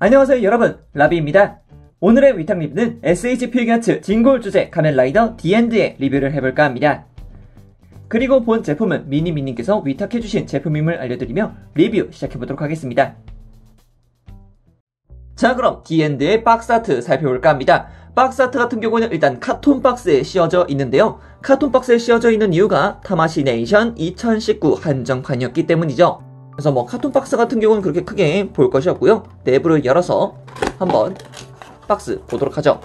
안녕하세요 여러분, 라비입니다. 오늘의 위탁 리뷰는 SH 필기아츠 진골 주제 가면라이더 디엔드의 리뷰를 해볼까 합니다. 그리고 본 제품은 미니미님께서 위탁해주신 제품임을 알려드리며 리뷰 시작해보도록 하겠습니다. 자, 그럼 디엔드의 박스아트 살펴볼까 합니다. 박스아트 같은 경우는 일단 카톤 박스에 씌워져 있는데요. 카톤 박스에 씌워져 있는 이유가 타마시네이션 2019 한정판이었기 때문이죠. 그래서 카톤 박스 같은 경우는 그렇게 크게 볼 것이 없고요. 내부를 열어서 한번 박스 보도록 하죠.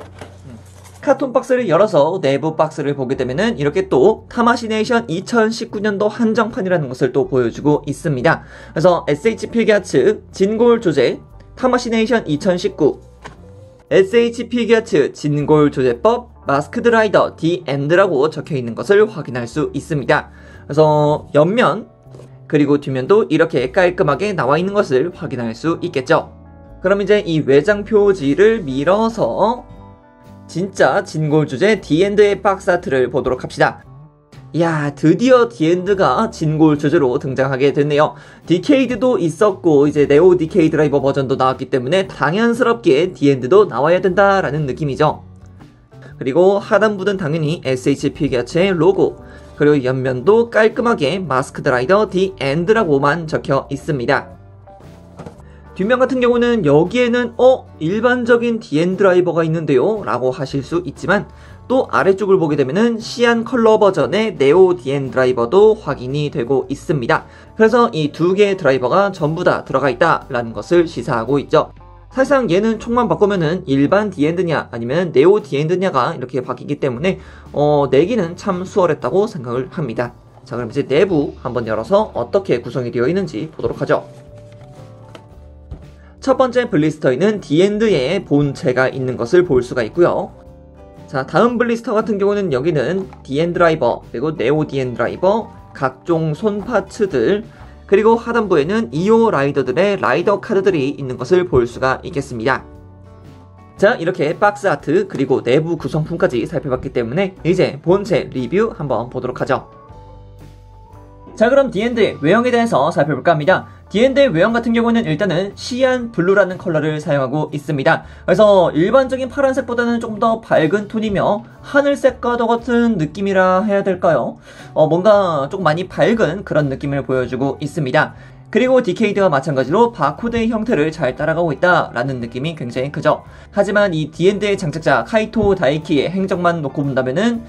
카톤 박스를 열어서 내부 박스를 보게 되면은 이렇게 또 타마시네이션 2019년도 한정판이라는 것을 또 보여주고 있습니다. 그래서 SH 필기아츠 진골 조제 타마시네이션 2019 SH 필기아츠 진골 조제법 마스크드 라이더 디엔드라고 적혀있는 것을 확인할 수 있습니다. 그래서 옆면 그리고 뒷면도 이렇게 깔끔하게 나와있는 것을 확인할 수 있겠죠. 그럼 이제 이 외장 표지를 밀어서 진짜 진골 주제 디엔드의 박스아트를 보도록 합시다. 이야, 드디어 디엔드가 진골 주제로 등장하게 됐네요. 디케이드도 있었고 이제 네오 디케이 드라이버 버전도 나왔기 때문에 당연스럽게 디엔드도 나와야 된다라는 느낌이죠. 그리고 하단부는 당연히 SH 필기아츠의 로고, 그리고 옆면도 깔끔하게 마스크드 라이더 디엔드라고만 적혀 있습니다. 뒷면 같은 경우는 여기에는 일반적인 디엔드 드라이버가 있는데요 라고 하실 수 있지만, 또 아래쪽을 보게 되면은 시안 컬러 버전의 네오 디엔드 드라이버도 확인이 되고 있습니다. 그래서 이 두 개의 드라이버가 전부 다 들어가 있다 라는 것을 시사하고 있죠. 사실상 얘는 총만 바꾸면은 일반 디엔드냐 아니면 네오 디엔드냐가 이렇게 바뀌기 때문에 내기는 참 수월했다고 생각을 합니다. 자, 그럼 이제 내부 한번 열어서 어떻게 구성이 되어 있는지 보도록 하죠. 첫 번째 블리스터에는 디엔드의 본체가 있는 것을 볼 수가 있고요. 자, 다음 블리스터 같은 경우는 여기는 디엔드 드라이버, 그리고 네오 디엔드 드라이버, 각종 손 파츠들, 그리고 하단부에는 2호 라이더들의 라이더 카드들이 있는 것을 볼 수가 있겠습니다. 자, 이렇게 박스 아트 그리고 내부 구성품까지 살펴봤기 때문에 이제 본체 리뷰 한번 보도록 하죠. 자, 그럼 디엔드의 외형에 대해서 살펴볼까 합니다. 디엔드의 외형 같은 경우는 일단은 시안 블루라는 컬러를 사용하고 있습니다. 그래서 일반적인 파란색보다는 조금 더 밝은 톤이며 하늘색과 더 같은 느낌이라 해야 될까요? 뭔가 조금 많이 밝은 그런 느낌을 보여주고 있습니다. 그리고 디케이드와 마찬가지로 바코드의 형태를 잘 따라가고 있다라는 느낌이 굉장히 크죠. 하지만 이 디엔드의 장착자 카이토 다이키의 행적만 놓고 본다면은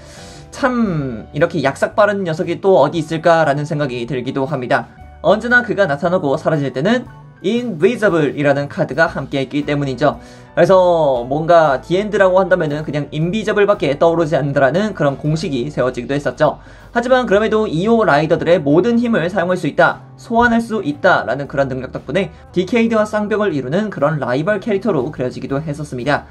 참 이렇게 약삭 빠른 녀석이 또 어디 있을까라는 생각이 들기도 합니다. 언제나 그가 나타나고 사라질 때는 Invisible 이라는 카드가 함께 있기 때문이죠. 그래서 뭔가 디엔드라고 한다면은 그냥 Invisible 밖에 떠오르지 않는다라는 그런 공식이 세워지기도 했었죠. 하지만 그럼에도 2호 라이더들의 모든 힘을 사용할 수 있다, 소환할 수 있다 라는 그런 능력 덕분에 디케이드와 쌍벽을 이루는 그런 라이벌 캐릭터로 그려지기도 했었습니다.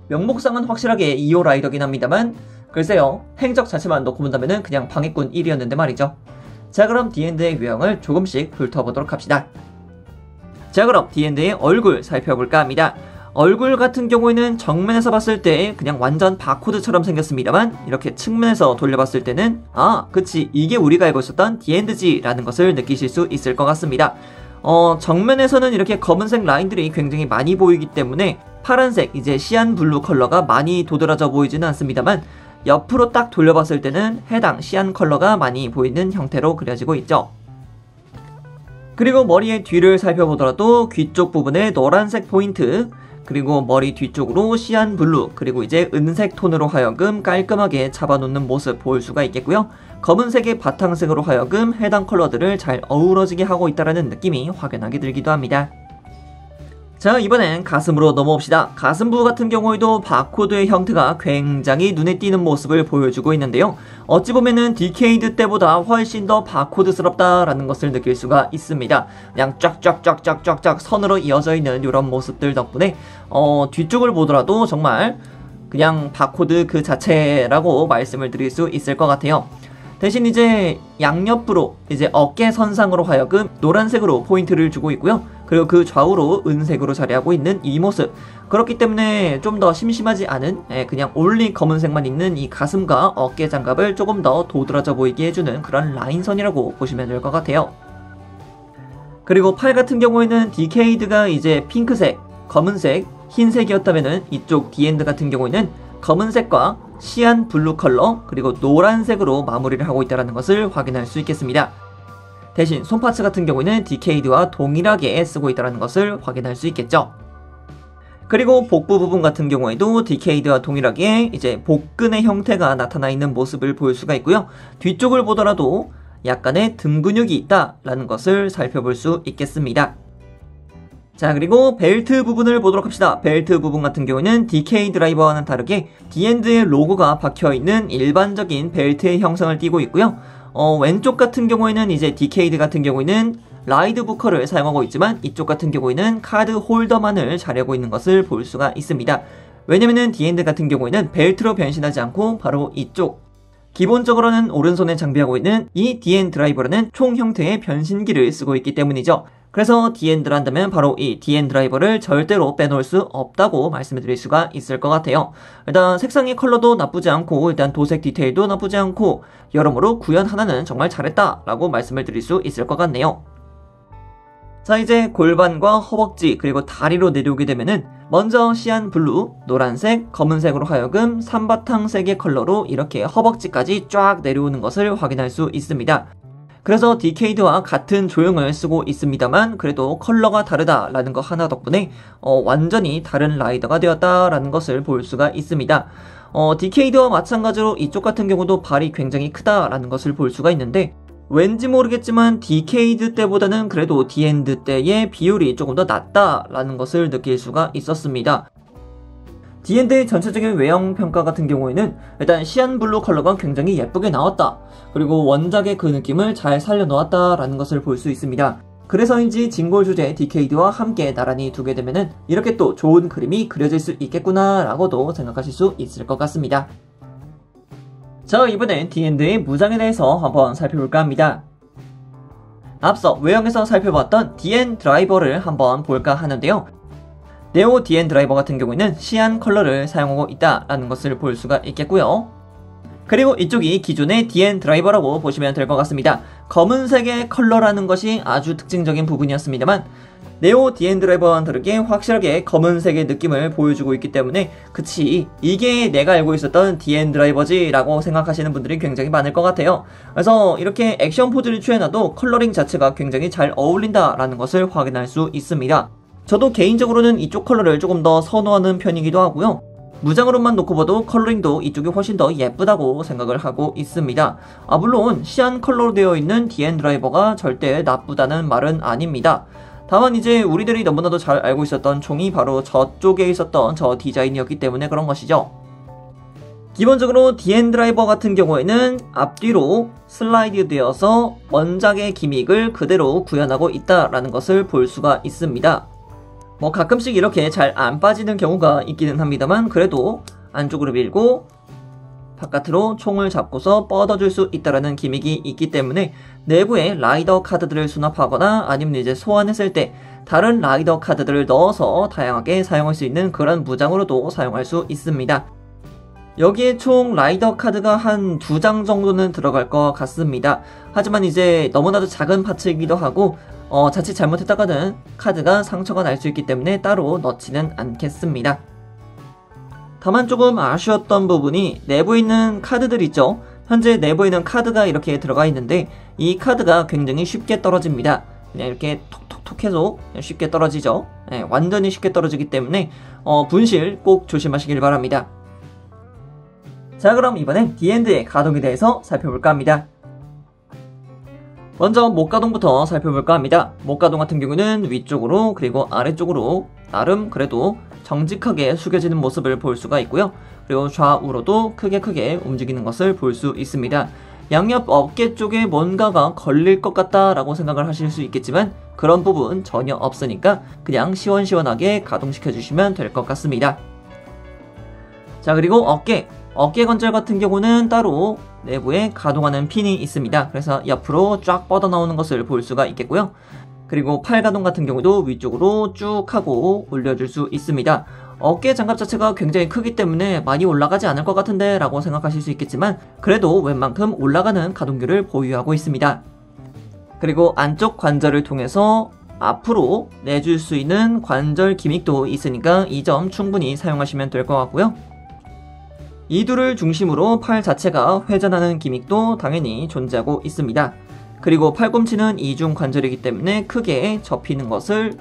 명목상은 확실하게 2호 라이더긴 합니다만 글쎄요, 행적 자체만 놓고 본다면은 그냥 방해꾼 1이었는데 말이죠. 자, 그럼 디엔드의 외형을 조금씩 훑어보도록 합시다. 자, 그럼 디엔드의 얼굴 살펴볼까 합니다. 얼굴 같은 경우에는 정면에서 봤을 때 그냥 완전 바코드처럼 생겼습니다만 이렇게 측면에서 돌려봤을 때는 그치, 이게 우리가 알고 있었던 디엔드지 라는 것을 느끼실 수 있을 것 같습니다. 정면에서는 이렇게 검은색 라인들이 굉장히 많이 보이기 때문에 파란색, 이제 시안 블루 컬러가 많이 도드라져 보이지는 않습니다만 옆으로 딱 돌려봤을 때는 해당 시안 컬러가 많이 보이는 형태로 그려지고 있죠. 그리고 머리의 뒤를 살펴보더라도 귀 쪽 부분에 노란색 포인트, 그리고 머리 뒤쪽으로 시안 블루, 그리고 이제 은색 톤으로 하여금 깔끔하게 잡아놓는 모습 볼 수가 있겠고요. 검은색의 바탕색으로 하여금 해당 컬러들을 잘 어우러지게 하고 있다는 느낌이 확연하게 들기도 합니다. 자, 이번엔 가슴으로 넘어옵시다. 가슴부 같은 경우에도 바코드의 형태가 굉장히 눈에 띄는 모습을 보여주고 있는데요. 어찌 보면은 디케이드 때보다 훨씬 더 바코드스럽다라는 것을 느낄 수가 있습니다. 그냥 쫙쫙쫙쫙쫙쫙 선으로 이어져 있는 이런 모습들 덕분에 뒤쪽을 보더라도 정말 그냥 바코드 그 자체라고 말씀을 드릴 수 있을 것 같아요. 대신 이제 양옆으로 이제 어깨 선상으로 하여금 노란색으로 포인트를 주고 있고요. 그리고 그 좌우로 은색으로 자리하고 있는 이 모습, 그렇기 때문에 좀 더 심심하지 않은 그냥 올리 검은색만 있는 이 가슴과 어깨 장갑을 조금 더 도드라져 보이게 해주는 그런 라인선이라고 보시면 될 것 같아요. 그리고 팔 같은 경우에는 디케이드가 이제 핑크색, 검은색, 흰색이었다면 이쪽 디엔드 같은 경우에는 검은색과 시안 블루 컬러 그리고 노란색으로 마무리를 하고 있다는 것을 확인할 수 있겠습니다. 대신 손파츠 같은 경우에는 디케이드와 동일하게 쓰고 있다는 것을 확인할 수 있겠죠. 그리고 복부 부분 같은 경우에도 디케이드와 동일하게 이제 복근의 형태가 나타나 있는 모습을 볼 수가 있고요. 뒤쪽을 보더라도 약간의 등 근육이 있다라는 것을 살펴볼 수 있겠습니다. 자, 그리고 벨트 부분을 보도록 합시다. 벨트 부분 같은 경우에는 DK 드라이버와는 다르게 디엔드의 로고가 박혀있는 일반적인 벨트의 형상을 띠고 있고요. 왼쪽 같은 경우에는 이제 디케이드 같은 경우에는 라이드 부커를 사용하고 있지만 이쪽 같은 경우에는 카드 홀더만을 자르고 있는 것을 볼 수가 있습니다. 왜냐면은 디엔드 같은 경우에는 벨트로 변신하지 않고 바로 이쪽 기본적으로는 오른손에 장비하고 있는 이 DN 드라이버라는 총 형태의 변신기를 쓰고 있기 때문이죠. 그래서 DN드를 한다면 바로 이 DN 드라이버를 절대로 빼놓을 수 없다고 말씀을 드릴 수가 있을 것 같아요. 일단 색상의 컬러도 나쁘지 않고 일단 도색 디테일도 나쁘지 않고 여러모로 구현 하나는 정말 잘했다라고 말씀을 드릴 수 있을 것 같네요. 자, 이제 골반과 허벅지 그리고 다리로 내려오게 되면은 먼저 시안 블루, 노란색, 검은색으로 하여금 삼바탕색의 컬러로 이렇게 허벅지까지 쫙 내려오는 것을 확인할 수 있습니다. 그래서 디케이드와 같은 조형을 쓰고 있습니다만 그래도 컬러가 다르다라는 거 하나 덕분에 완전히 다른 라이더가 되었다라는 것을 볼 수가 있습니다. 디케이드와 마찬가지로 이쪽 같은 경우도 발이 굉장히 크다라는 것을 볼 수가 있는데 왠지 모르겠지만 디케이드 때보다는 그래도 디엔드 때의 비율이 조금 더 낮다라는 것을 느낄 수가 있었습니다. 디엔드의 전체적인 외형 평가 같은 경우에는 일단 시안 블루 컬러가 굉장히 예쁘게 나왔다. 그리고 원작의 그 느낌을 잘 살려놓았다라는 것을 볼 수 있습니다. 그래서인지 진골 주제 디케이드와 함께 나란히 두게 되면은 이렇게 또 좋은 그림이 그려질 수 있겠구나 라고도 생각하실 수 있을 것 같습니다. 자, 이번엔 디엔드의 무장에 대해서 한번 살펴볼까 합니다. 앞서 외형에서 살펴봤던 DN 드라이버를 한번 볼까 하는데요. 네오 DN 드라이버 같은 경우에는 시안 컬러를 사용하고 있다라는 것을 볼 수가 있겠고요. 그리고 이쪽이 기존의 DN 드라이버라고 보시면 될 것 같습니다. 검은색의 컬러라는 것이 아주 특징적인 부분이었습니다만 네오 DN 드라이버와는 다르게 확실하게 검은색의 느낌을 보여주고 있기 때문에 그치 이게 내가 알고 있었던 DN 드라이버지 라고 생각하시는 분들이 굉장히 많을 것 같아요. 그래서 이렇게 액션 포즈를 취해놔도 컬러링 자체가 굉장히 잘 어울린다라는 것을 확인할 수 있습니다. 저도 개인적으로는 이쪽 컬러를 조금 더 선호하는 편이기도 하고요. 무장으로만 놓고 봐도 컬러링도 이쪽이 훨씬 더 예쁘다고 생각을 하고 있습니다. 물론 시안 컬러로 되어 있는 DN 드라이버가 절대 나쁘다는 말은 아닙니다. 다만 이제 우리들이 너무나도 잘 알고 있었던 총이 바로 저쪽에 있었던 저 디자인이었기 때문에 그런 것이죠. 기본적으로 DN 드라이버 같은 경우에는 앞뒤로 슬라이드 되어서 원작의 기믹을 그대로 구현하고 있다라는 것을 볼 수가 있습니다. 뭐 가끔씩 이렇게 잘 안 빠지는 경우가 있기는 합니다만 그래도 안쪽으로 밀고 바깥으로 총을 잡고서 뻗어줄 수 있다라는 기믹이 있기 때문에 내부에 라이더 카드들을 수납하거나 아니면 이제 소환했을 때 다른 라이더 카드들을 넣어서 다양하게 사용할 수 있는 그런 무장으로도 사용할 수 있습니다. 여기에 총 라이더 카드가 한 2장 정도는 들어갈 것 같습니다. 하지만 이제 너무나도 작은 파츠이기도 하고 자칫 잘못했다가는 카드가 상처가 날 수 있기 때문에 따로 넣지는 않겠습니다. 다만 조금 아쉬웠던 부분이 내부에 있는 카드들 있죠. 현재 내부에 있는 카드가 이렇게 들어가 있는데 이 카드가 굉장히 쉽게 떨어집니다. 그냥 이렇게 톡톡톡 해서 쉽게 떨어지죠. 네, 완전히 쉽게 떨어지기 때문에 분실 꼭 조심하시길 바랍니다. 자, 그럼 이번엔 디엔드의 가동에 대해서 살펴볼까 합니다. 먼저 목가동부터 살펴볼까 합니다. 목가동 같은 경우는 위쪽으로 그리고 아래쪽으로 나름 그래도 정직하게 숙여지는 모습을 볼 수가 있고요. 그리고 좌우로도 크게 움직이는 것을 볼 수 있습니다. 양옆 어깨 쪽에 뭔가가 걸릴 것 같다라고 생각을 하실 수 있겠지만 그런 부분 전혀 없으니까 그냥 시원시원하게 가동시켜 주시면 될 것 같습니다. 자, 그리고 어깨 관절 같은 경우는 따로 내부에 가동하는 핀이 있습니다. 그래서 옆으로 쫙 뻗어 나오는 것을 볼 수가 있겠고요. 그리고 팔 가동 같은 경우도 위쪽으로 쭉 하고 올려줄 수 있습니다. 어깨 장갑 자체가 굉장히 크기 때문에 많이 올라가지 않을 것 같은데 라고 생각하실 수 있겠지만 그래도 웬만큼 올라가는 가동률을 보유하고 있습니다. 그리고 안쪽 관절을 통해서 앞으로 내줄 수 있는 관절 기믹도 있으니까 이 점 충분히 사용하시면 될 것 같고요. 이두를 중심으로 팔 자체가 회전하는 기믹도 당연히 존재하고 있습니다. 그리고 팔꿈치는 이중 관절이기 때문에 크게 접히는 것을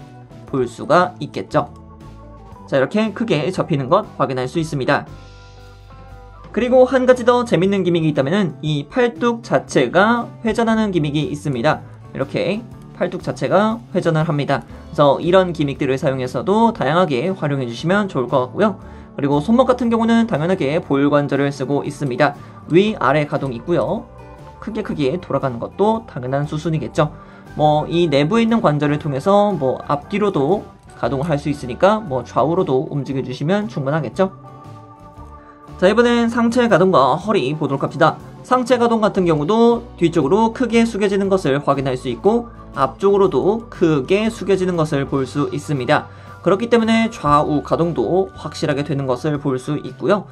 볼 수가 있겠죠. 자, 이렇게 크게 접히는 것 확인할 수 있습니다. 그리고 한 가지 더 재밌는 기믹이 있다면 이 팔뚝 자체가 회전하는 기믹이 있습니다. 이렇게 팔뚝 자체가 회전을 합니다. 그래서 이런 기믹들을 사용해서도 다양하게 활용해 주시면 좋을 것 같고요. 그리고 손목 같은 경우는 당연하게 볼 관절을 쓰고 있습니다. 위아래 가동이 있고요. 크게 돌아가는 것도 당연한 수순이겠죠. 이 내부에 있는 관절을 통해서 앞뒤로도 가동을 할 수 있으니까 좌우로도 움직여 주시면 충분하겠죠. 자, 이번엔 상체 가동과 허리 보도록 합시다. 상체 가동 같은 경우도 뒤쪽으로 크게 숙여지는 것을 확인할 수 있고 앞쪽으로도 크게 숙여지는 것을 볼 수 있습니다. 그렇기 때문에 좌우 가동도 확실하게 되는 것을 볼 수 있고요.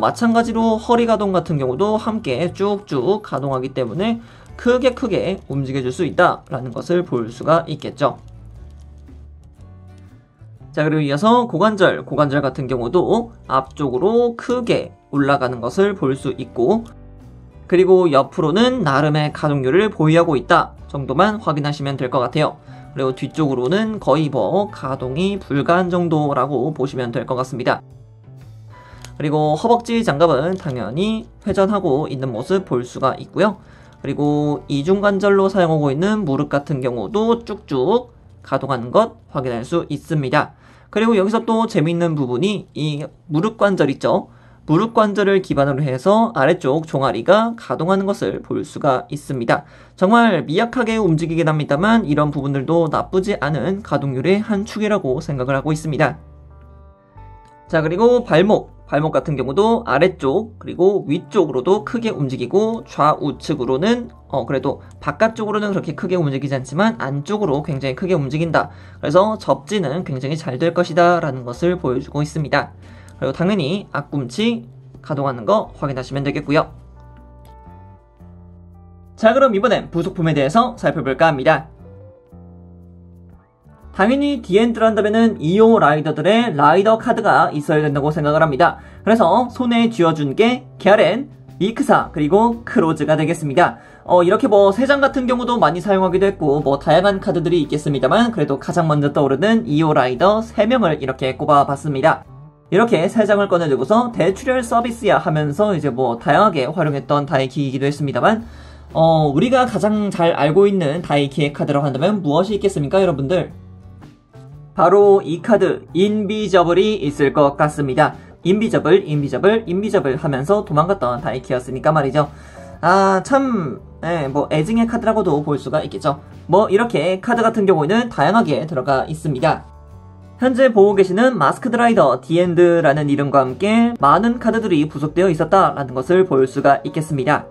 마찬가지로 허리 가동 같은 경우도 함께 쭉쭉 가동하기 때문에 크게 움직여줄 수 있다라는 것을 볼 수가 있겠죠. 자, 그리고 이어서 고관절 같은 경우도 앞쪽으로 크게 올라가는 것을 볼 수 있고 그리고 옆으로는 나름의 가동률을 보유하고 있다 정도만 확인하시면 될 것 같아요. 그리고 뒤쪽으로는 거의 가동이 불가한 정도라고 보시면 될 것 같습니다. 그리고 허벅지 장갑은 당연히 회전하고 있는 모습 볼 수가 있고요. 그리고 이중관절로 사용하고 있는 무릎 같은 경우도 쭉쭉 가동하는 것 확인할 수 있습니다. 그리고 여기서 또 재미있는 부분이 이 무릎 관절 있죠. 무릎 관절을 기반으로 해서 아래쪽 종아리가 가동하는 것을 볼 수가 있습니다. 정말 미약하게 움직이긴 합니다만 이런 부분들도 나쁘지 않은 가동률의 한 축이라고 생각을 하고 있습니다. 자, 그리고 발목 같은 경우도 아래쪽 그리고 위쪽으로도 크게 움직이고 좌우측으로는 그래도 바깥쪽으로는 그렇게 크게 움직이지 않지만 안쪽으로 굉장히 크게 움직인다. 그래서 접지는 굉장히 잘 될 것이다 라는 것을 보여주고 있습니다. 그리고 당연히 앞꿈치 가동하는 거 확인하시면 되겠고요. 자, 그럼 이번엔 부속품에 대해서 살펴볼까 합니다. 당연히 디엔드를 한다면은 2호 라이더들의 라이더 카드가 있어야 된다고 생각을 합니다. 그래서 손에 쥐어준 게 게아렌, 미크사, 그리고 크로즈가 되겠습니다. 이렇게 3장 같은 경우도 많이 사용하기도 했고 다양한 카드들이 있겠습니다만 그래도 가장 먼저 떠오르는 2호 라이더 3명을 이렇게 꼽아봤습니다. 이렇게 3장을 꺼내들고서 대출혈 서비스야 하면서 이제 다양하게 활용했던 다이키이기도 했습니다만 우리가 가장 잘 알고 있는 다이키의 카드라고 한다면 무엇이 있겠습니까, 여러분들? 바로 이 카드 인비저블이 있을 것 같습니다. 인비저블 하면서 도망갔던 다이키였으니까 말이죠. 참 애증의 카드라고도 볼 수가 있겠죠. 이렇게 카드 같은 경우에는 다양하게 들어가 있습니다. 현재 보고 계시는 마스크드 라이더 디엔드라는 이름과 함께 많은 카드들이 부속되어 있었다라는 것을 볼 수가 있겠습니다.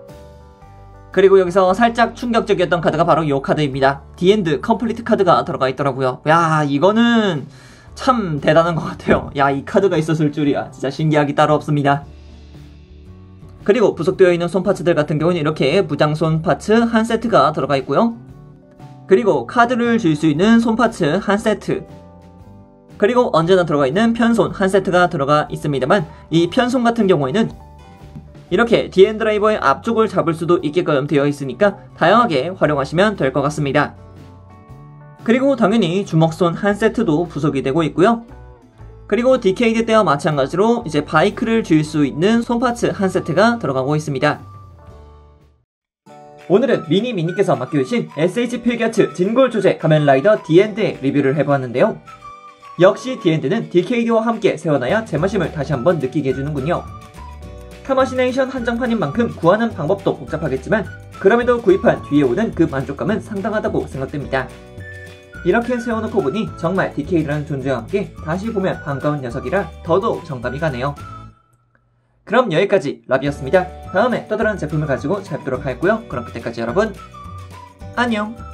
그리고 여기서 살짝 충격적이었던 카드가 바로 이 카드입니다. 디엔드 컴플리트 카드가 들어가 있더라고요. 야, 이거는 참 대단한 것 같아요. 야, 이 카드가 있었을 줄이야. 진짜 신기하기 따로 없습니다. 그리고 부속되어 있는 손파츠들 같은 경우는 이렇게 무장손 파츠 한 세트가 들어가 있고요. 그리고 카드를 줄 수 있는 손파츠 한 세트, 그리고 언제나 들어가 있는 편손 한 세트가 들어가 있습니다만 이 편손 같은 경우에는 이렇게 디엔드라이버의 앞쪽을 잡을 수도 있게끔 되어 있으니까 다양하게 활용하시면 될 것 같습니다. 그리고 당연히 주먹손 한 세트도 부속이 되고 있고요. 그리고 디케이드 때와 마찬가지로 이제 바이크를 줄 수 있는 손파츠 한 세트가 들어가고 있습니다. 오늘은 미니께서 맡겨주신 SH 필기아츠 진골 조제 가면라이더 디엔드의 리뷰를 해보았는데요. 역시 디엔드는 디케이드와 함께 세워놔야 제맛임을 다시 한번 느끼게 해주는군요. 카마시네이션 한정판인 만큼 구하는 방법도 복잡하겠지만 그럼에도 구입한 뒤에 오는 그 만족감은 상당하다고 생각됩니다. 이렇게 세워놓고 보니 정말 디케이드라는 존재와 함께 다시 보면 반가운 녀석이라 더더욱 정감이 가네요. 그럼 여기까지 라비였습니다. 다음에 또 다른 제품을 가지고 찾아뵙도록 하겠고요. 그럼 그때까지 여러분 안녕!